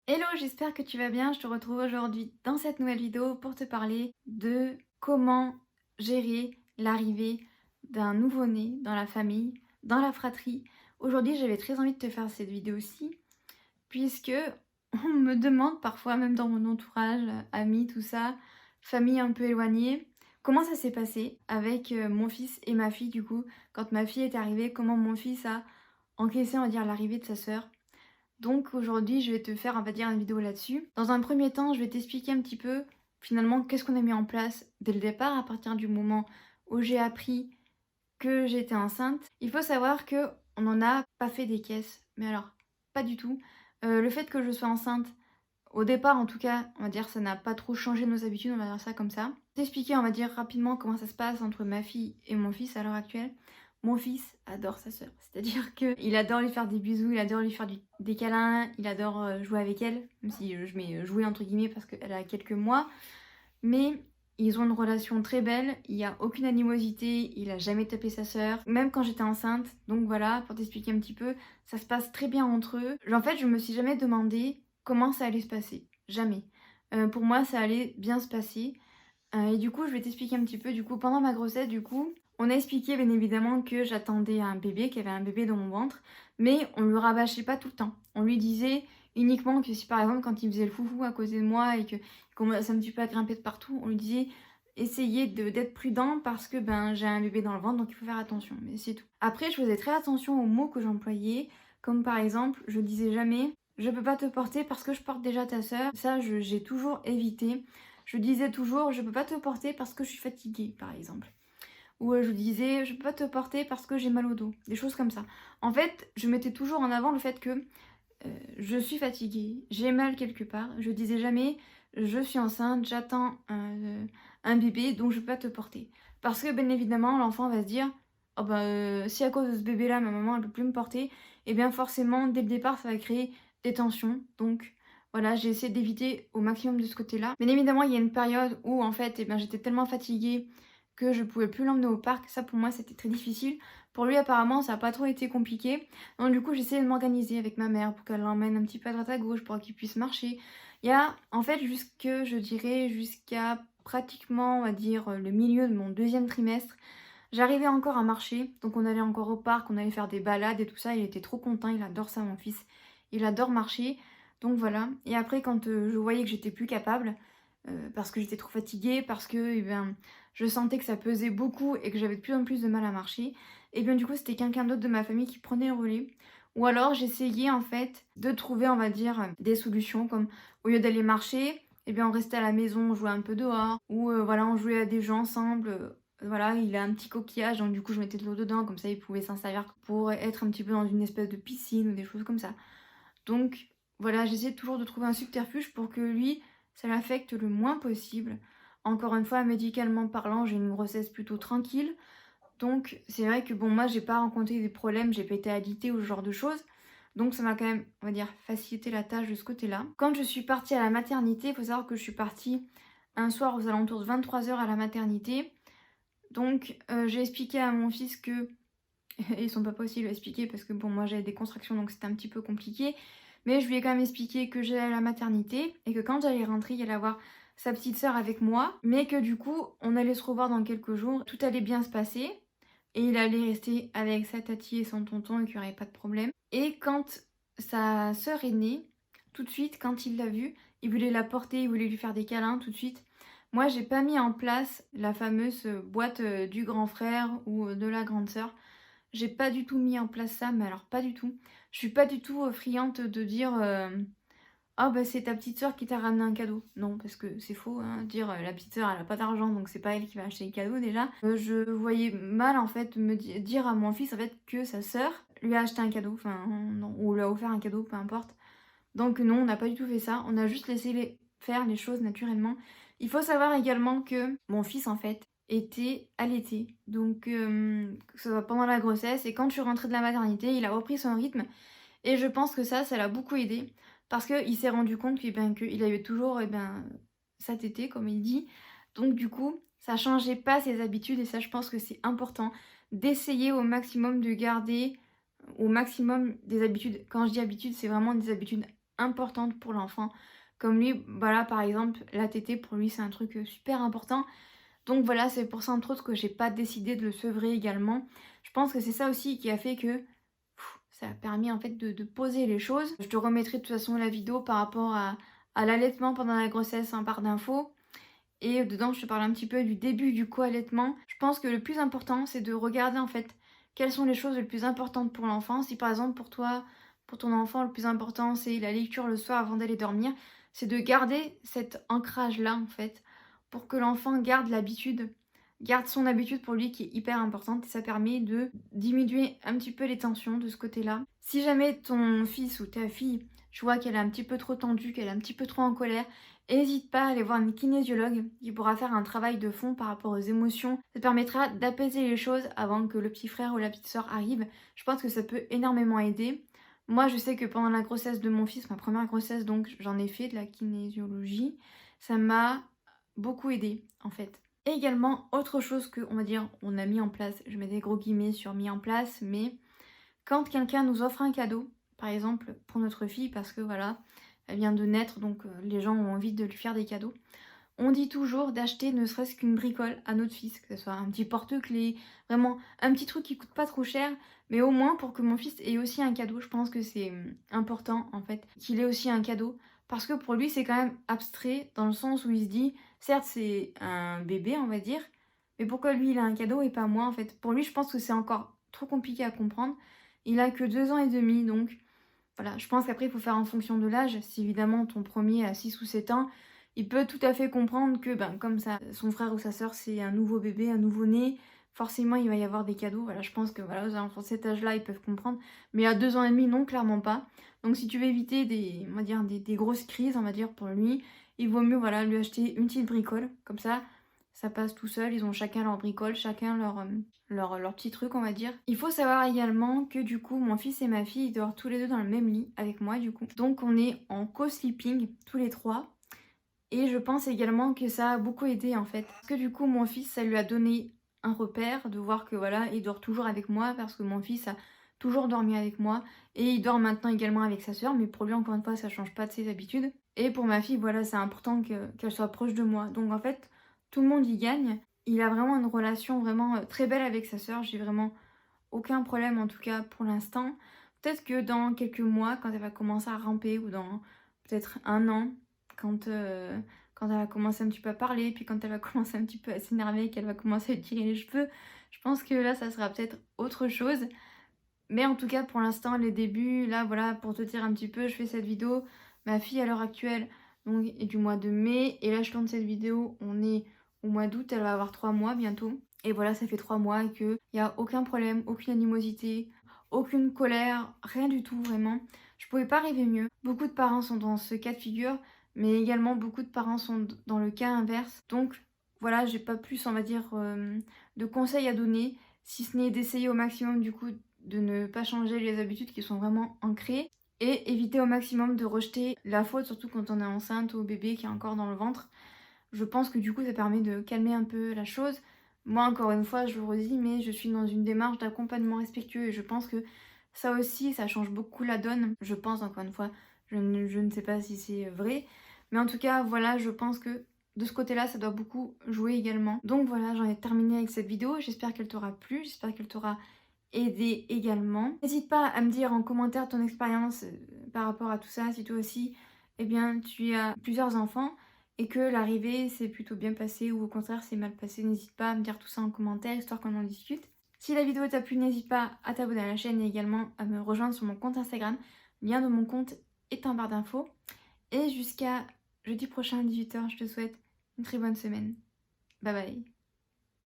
Hello, j'espère que tu vas bien. Je te retrouve aujourd'hui dans cette nouvelle vidéo pour te parler de comment gérer l'arrivée d'un nouveau-né dans la famille, dans la fratrie. Aujourd'hui, j'avais très envie de te faire cette vidéo-ci, puisque on me demande parfois, même dans mon entourage, amis, tout ça, famille un peu éloignée, comment ça s'est passé avec mon fils et ma fille, du coup, quand ma fille est arrivée, comment mon fils a encaissé, on va dire, l'arrivée de sa sœur. Donc aujourd'hui, je vais te faire, on va dire, une vidéo là-dessus. Dans un premier temps, je vais t'expliquer un petit peu, finalement, qu'est-ce qu'on a mis en place dès le départ, à partir du moment où j'ai appris que j'étais enceinte. Il faut savoir que on n'en a pas fait des caisses, mais alors, pas du tout. Le fait que je sois enceinte, au départ en tout cas, on va dire, ça n'a pas trop changé nos habitudes, on va dire ça comme ça. T'expliquer, on va dire, rapidement comment ça se passe entre ma fille et mon fils à l'heure actuelle. Mon fils adore sa sœur, c'est-à-dire qu'il adore lui faire des bisous, il adore lui faire des câlins, il adore jouer avec elle, même si je mets jouer entre guillemets parce qu'elle a quelques mois. Mais ils ont une relation très belle, il n'y a aucune animosité, il a jamais tapé sa sœur, même quand j'étais enceinte. Donc voilà, pour t'expliquer un petit peu, ça se passe très bien entre eux. En fait, je me suis jamais demandé comment ça allait se passer. Jamais. Pour moi, ça allait bien se passer. Et du coup, je vais t'expliquer un petit peu. Du coup, pendant ma grossesse, du coup, on a expliqué bien évidemment que j'attendais un bébé, qu'il y avait un bébé dans mon ventre, mais on le rabâchait pas tout le temps. On lui disait uniquement que si par exemple quand il faisait le foufou à côté de moi et qu'il commençait un petit peu à grimper de partout, on lui disait essayez d'être prudent parce que ben j'ai un bébé dans le ventre donc il faut faire attention, mais c'est tout. Après, je faisais très attention aux mots que j'employais, comme par exemple, je disais jamais je peux pas te porter parce que je porte déjà ta sœur. Ça, j'ai toujours évité. Je disais toujours, je peux pas te porter parce que je suis fatiguée, par exemple. Ou je disais, je peux pas te porter parce que j'ai mal au dos. Des choses comme ça. En fait, je mettais toujours en avant le fait que je suis fatiguée, j'ai mal quelque part. Je disais jamais, je suis enceinte, j'attends un bébé, donc je peux pas te porter. Parce que, bien évidemment, l'enfant va se dire, oh bah, si à cause de ce bébé-là, ma maman, elle peut plus me porter, et bien forcément, dès le départ, ça va créer des tensions. Donc, voilà, j'ai essayé d'éviter au maximum de ce côté-là. Bien évidemment, il y a une période où, en fait, eh bien, j'étais tellement fatiguée que je pouvais plus l'emmener au parc. Ça, pour moi, c'était très difficile. Pour lui, apparemment, ça n'a pas trop été compliqué. Donc du coup, j'essaie de m'organiser avec ma mère pour qu'elle l'emmène un petit peu à droite à gauche pour qu'il puisse marcher. Il y a en fait je dirais, jusqu'à pratiquement, on va dire, le milieu de mon deuxième trimestre, j'arrivais encore à marcher. Donc on allait encore au parc, on allait faire des balades et tout ça. Il était trop content, il adore ça mon fils. Il adore marcher. Donc voilà. Et après, quand je voyais que j'étais plus capable, parce que j'étais trop fatiguée, parce que eh ben, je sentais que ça pesait beaucoup et que j'avais de plus en plus de mal à marcher, et bien du coup c'était quelqu'un d'autre de ma famille qui prenait le relais. Ou alors j'essayais en fait de trouver, on va dire, des solutions comme au lieu d'aller marcher, et bien on restait à la maison, on jouait un peu dehors, ou voilà, on jouait à des jeux ensemble. Voilà, il a un petit coquillage, donc du coup je mettais de l'eau dedans, comme ça il pouvait s'en servir pour être un petit peu dans une espèce de piscine ou des choses comme ça. Donc voilà, j'essaie toujours de trouver un subterfuge pour que lui, ça l'affecte le moins possible. Encore une fois, médicalement parlant, j'ai une grossesse plutôt tranquille. Donc c'est vrai que bon, moi j'ai pas rencontré des problèmes, j'ai pas été alitée ou ce genre de choses. Donc ça m'a quand même, on va dire, facilité la tâche de ce côté-là. Quand je suis partie à la maternité, il faut savoir que je suis partie un soir aux alentours de 23 h à la maternité. Donc j'ai expliqué à mon fils que et son papa aussi lui a expliqué parce que bon, moi j'avais des contractions donc c'était un petit peu compliqué. Mais je lui ai quand même expliqué que j'allais à la maternité et que quand j'allais rentrer, il allait avoir sa petite sœur avec moi. Mais que du coup, on allait se revoir dans quelques jours, tout allait bien se passer. Et il allait rester avec sa tati et son tonton et qu'il n'y aurait pas de problème. Et quand sa sœur est née, tout de suite, quand il l'a vue, il voulait la porter, il voulait lui faire des câlins tout de suite. Moi, j'ai pas mis en place la fameuse boîte du grand frère ou de la grande sœur. J'ai pas du tout mis en place ça, mais alors pas du tout. Je suis pas du tout friande de dire ah bah c'est ta petite sœur qui t'a ramené un cadeau. Non, parce que c'est faux, hein, dire la petite sœur elle a pas d'argent donc c'est pas elle qui va acheter le cadeau déjà. Je voyais mal en fait dire à mon fils en fait que sa sœur lui a acheté un cadeau, enfin non, ou lui a offert un cadeau, peu importe. Donc non, on n'a pas du tout fait ça, on a juste laissé faire les choses naturellement. Il faut savoir également que mon fils en fait était allaité, donc que ce soit pendant la grossesse et quand je suis rentrée de la maternité, il a repris son rythme et je pense que ça l'a beaucoup aidé parce qu'il s'est rendu compte qu'il avait toujours sa tétée comme il dit, donc du coup ça changeait pas ses habitudes et ça je pense que c'est important d'essayer au maximum de garder au maximum des habitudes. Quand je dis habitudes, c'est vraiment des habitudes importantes pour l'enfant. Comme lui, voilà, par exemple, la tétée, pour lui, c'est un truc super important. Donc voilà, c'est pour ça, entre autres, que j'ai pas décidé de le sevrer également. Je pense que c'est ça aussi qui a fait que ça a permis en fait de poser les choses. Je te remettrai de toute façon la vidéo par rapport à l'allaitement pendant la grossesse en barre d'infos. Et dedans, je te parle un petit peu du début du co-allaitement. Je pense que le plus important, c'est de regarder en fait quelles sont les choses les plus importantes pour l'enfant. Si par exemple pour toi, pour ton enfant, le plus important, c'est la lecture le soir avant d'aller dormir, c'est de garder cet ancrage-là en fait, pour que l'enfant garde l'habitude, garde son habitude pour lui qui est hyper importante. Et ça permet de diminuer un petit peu les tensions de ce côté-là. Si jamais ton fils ou ta fille, tu vois qu'elle est un petit peu trop tendue, qu'elle est un petit peu trop en colère, n'hésite pas à aller voir une kinésiologue qui pourra faire un travail de fond par rapport aux émotions. Ça te permettra d'apaiser les choses avant que le petit frère ou la petite soeur arrive. Je pense que ça peut énormément aider. Moi, je sais que pendant la grossesse de mon fils, ma première grossesse, donc j'en ai fait de la kinésiologie, ça m'a beaucoup aidé en fait. Et également, autre chose que, on va dire, on a mis en place, je mets des gros guillemets sur mis en place, mais quand quelqu'un nous offre un cadeau, par exemple pour notre fille, parce que voilà, elle vient de naître, donc les gens ont envie de lui faire des cadeaux. On dit toujours d'acheter ne serait-ce qu'une bricole à notre fils, que ce soit un petit porte-clés, vraiment un petit truc qui coûte pas trop cher, mais au moins pour que mon fils ait aussi un cadeau. Je pense que c'est important en fait, qu'il ait aussi un cadeau, parce que pour lui c'est quand même abstrait, dans le sens où il se dit, certes c'est un bébé on va dire, mais pourquoi lui il a un cadeau et pas moi en fait. Pour lui je pense que c'est encore trop compliqué à comprendre. Il a que 2 ans et demi, donc voilà, je pense qu'après, il faut faire en fonction de l'âge. Si évidemment ton premier a 6 ou 7 ans, il peut tout à fait comprendre que, ben, comme ça, son frère ou sa sœur, c'est un nouveau bébé, un nouveau-né, forcément, il va y avoir des cadeaux. Voilà, je pense que voilà, aux alentours de cet âge-là, ils peuvent comprendre. Mais à 2 ans et demi, non, clairement pas. Donc, si tu veux éviter on va dire, des grosses crises, on va dire, pour lui, il vaut mieux, voilà, lui acheter une petite bricole. Comme ça passe tout seul. Ils ont chacun leur bricole, chacun leur petit truc, on va dire. Il faut savoir également que du coup, mon fils et ma fille, ils dorment tous les deux dans le même lit avec moi du coup. Donc on est en co-sleeping tous les trois. Et je pense également que ça a beaucoup aidé en fait. Parce que du coup, mon fils, ça lui a donné un repère de voir que voilà, il dort toujours avec moi parce que mon fils a toujours dormi avec moi. Et il dort maintenant également avec sa soeur, mais pour lui, encore une fois, ça change pas de ses habitudes. Et pour ma fille, voilà, c'est important qu'elle soit proche de moi. Donc en fait, tout le monde y gagne. Il a vraiment une relation vraiment très belle avec sa sœur. J'ai vraiment aucun problème en tout cas pour l'instant. Peut-être que dans quelques mois, quand elle va commencer à ramper, ou dans peut-être un an, quand elle va commencer un petit peu à parler, puis quand elle va commencer un petit peu à s'énerver, qu'elle va commencer à tirer les cheveux, je pense que là, ça sera peut-être autre chose. Mais en tout cas, pour l'instant, les débuts, là, voilà, pour te dire un petit peu, je fais cette vidéo. Ma fille, à l'heure actuelle, donc, est du mois de mai. Et là, je tourne cette vidéo, on est au mois d'août, elle va avoir 3 mois bientôt. Et voilà, ça fait 3 mois et qu'il n'y a aucun problème, aucune animosité, aucune colère, rien du tout, vraiment. Je pouvais pas rêver mieux. Beaucoup de parents sont dans ce cas de figure, mais également beaucoup de parents sont dans le cas inverse. Donc, voilà, j'ai pas plus, on va dire, de conseils à donner, si ce n'est d'essayer au maximum, du coup, de ne pas changer les habitudes qui sont vraiment ancrées et éviter au maximum de rejeter la faute, surtout quand on est enceinte ou au bébé qui est encore dans le ventre. Je pense que du coup ça permet de calmer un peu la chose. Moi encore une fois je le redis, mais je suis dans une démarche d'accompagnement respectueux et je pense que ça aussi ça change beaucoup la donne. Je pense encore une fois, je ne sais pas si c'est vrai, mais en tout cas voilà, je pense que de ce côté-là, ça doit beaucoup jouer également. Donc voilà, j'en ai terminé avec cette vidéo. J'espère qu'elle t'aura plu, j'espère qu'elle t'aura aider également. N'hésite pas à me dire en commentaire ton expérience par rapport à tout ça, si toi aussi, eh bien, tu as plusieurs enfants et que l'arrivée s'est plutôt bien passée ou au contraire c'est mal passé. N'hésite pas à me dire tout ça en commentaire, histoire qu'on en discute. Si la vidéo t'a plu, n'hésite pas à t'abonner à la chaîne et également à me rejoindre sur mon compte Instagram. Le lien de mon compte est en barre d'infos. Et jusqu'à jeudi prochain à 18 h, je te souhaite une très bonne semaine. Bye bye.